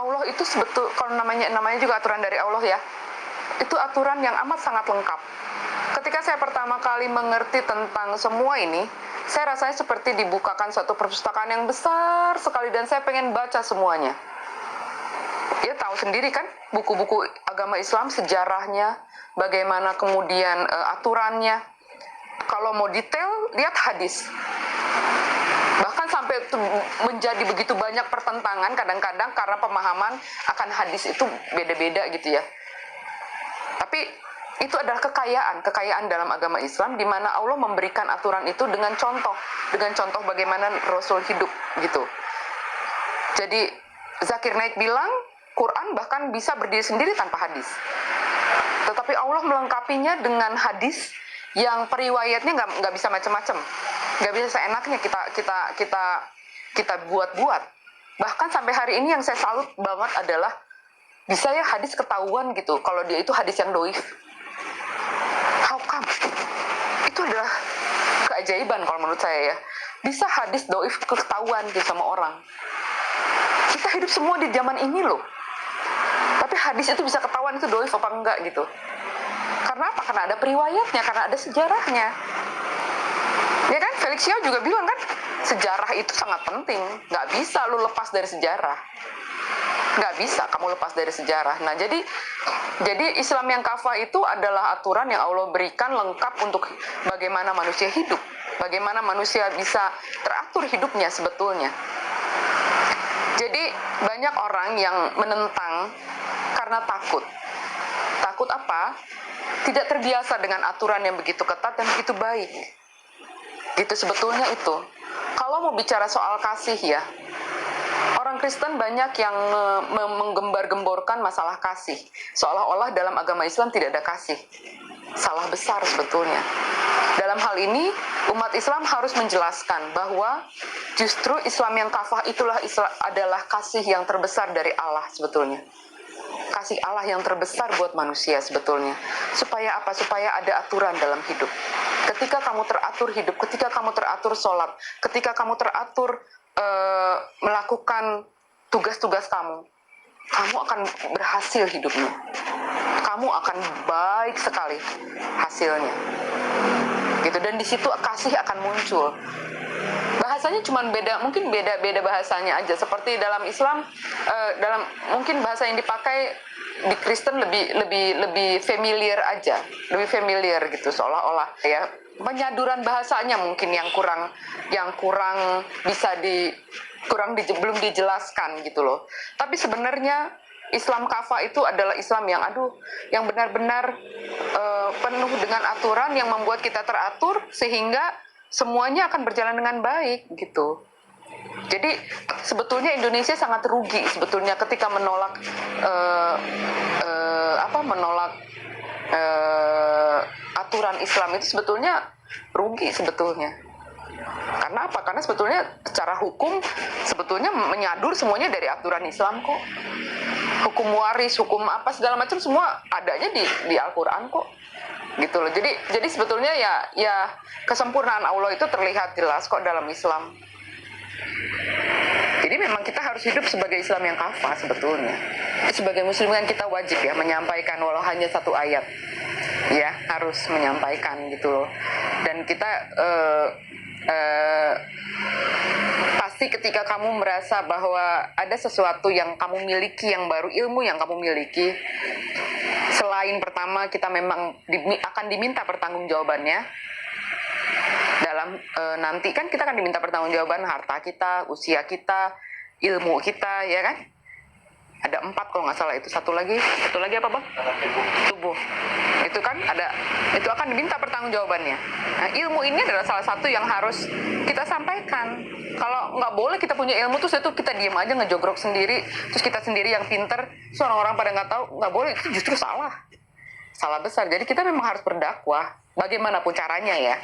Allah itu kalau namanya juga aturan dari Allah ya, itu aturan yang amat sangat lengkap. Ketika saya pertama kali mengerti tentang semua ini, saya rasanya seperti dibukakan suatu perpustakaan yang besar sekali dan saya pengen baca semuanya. Ya tahu sendiri kan, buku-buku agama Islam, sejarahnya, bagaimana kemudian aturannya. Kalau mau detail, lihat hadis. Bahkan sampai menjadi begitu banyak pertentangan kadang-kadang karena pemahaman akan hadis itu beda-beda gitu ya. Tapi itu adalah kekayaan dalam agama Islam, di mana Allah memberikan aturan itu dengan contoh bagaimana Rasul hidup gitu. Jadi Zakir Naik bilang Quran bahkan bisa berdiri sendiri tanpa hadis, tetapi Allah melengkapinya dengan hadis yang periwayatnya nggak bisa macam-macam, nggak bisa seenaknya kita buat-buat. Bahkan sampai hari ini yang saya salut banget adalah bisa ya hadis ketahuan gitu kalau dia itu hadis yang doif. How come? Itu adalah keajaiban kalau menurut saya ya. Bisa hadis doif ketahuan gitu sama orang. Kita hidup semua di zaman ini loh. Tapi hadis itu bisa ketahuan itu doif apa enggak gitu. Karena apa? Karena ada periwayatnya, karena ada sejarahnya. Ya kan? Felix Yao juga bilang kan, sejarah itu sangat penting. Nggak bisa lu lepas dari sejarah. Nggak bisa kamu lepas dari sejarah. Nah, jadi Islam yang kafah itu adalah aturan yang Allah berikan lengkap untuk bagaimana manusia hidup, bagaimana manusia bisa teratur hidupnya sebetulnya. Jadi banyak orang yang menentang karena takut. Takut apa? Tidak terbiasa dengan aturan yang begitu ketat dan begitu baik. Gitu sebetulnya itu. Kalau mau bicara soal kasih ya, orang Kristen banyak yang menggembar-gemborkan masalah kasih. Seolah-olah dalam agama Islam tidak ada kasih. Salah besar sebetulnya. Dalam hal ini, umat Islam harus menjelaskan bahwa justru Islam yang kafah adalah kasih yang terbesar dari Allah sebetulnya. Kasih Allah yang terbesar buat manusia sebetulnya. Supaya apa? Supaya ada aturan dalam hidup. Ketika kamu teratur hidup, ketika kamu teratur sholat, ketika kamu teratur melakukan tugas-tugas kamu akan berhasil hidupnya. Kamu akan baik sekali hasilnya. Gitu, dan di situ kasih akan muncul. Bahasanya cuma mungkin beda bahasanya aja. Seperti dalam Islam, mungkin bahasa yang dipakai di Kristen lebih familiar aja, lebih familiar gitu, seolah-olah ya. Penyaduran bahasanya mungkin yang kurang bisa belum dijelaskan gitu loh. Tapi sebenarnya Islam kafah itu adalah Islam yang benar-benar penuh dengan aturan yang membuat kita teratur sehingga semuanya akan berjalan dengan baik gitu. Jadi sebetulnya Indonesia sangat rugi sebetulnya ketika menolak aturan Islam itu sebetulnya rugi sebetulnya. Karena apa? Karena sebetulnya secara hukum sebetulnya menyadur semuanya dari aturan Islam kok. Hukum waris, hukum apa segala macam semua adanya di Al-Qur'an kok. Gitu loh. Jadi sebetulnya ya kesempurnaan Allah itu terlihat jelas kok dalam Islam. Jadi memang kita harus hidup sebagai Islam yang kafah sebetulnya. Sebagai muslim kan kita wajib ya menyampaikan walau hanya satu ayat. Ya, harus menyampaikan gitu loh. Dan kita pasti ketika kamu merasa bahwa ada sesuatu yang kamu miliki yang baru, ilmu yang kamu miliki, selain pertama kita memang akan diminta pertanggungjawabannya dalam nanti kan kita akan diminta pertanggungjawaban harta kita, usia kita, ilmu kita, ya kan? Ada 4 kalau nggak salah itu. Satu lagi apa bang? Tubuh. Itu kan itu akan diminta pertanggungjawabannya. Nah, ilmu ini adalah salah satu yang harus kita sampaikan. Kalau nggak boleh kita punya ilmu terus itu kita diem aja ngejogrok sendiri, terus kita sendiri yang pinter, terus orang-orang pada nggak tahu, nggak boleh, itu justru salah besar. Jadi kita memang harus berdakwah bagaimanapun caranya ya.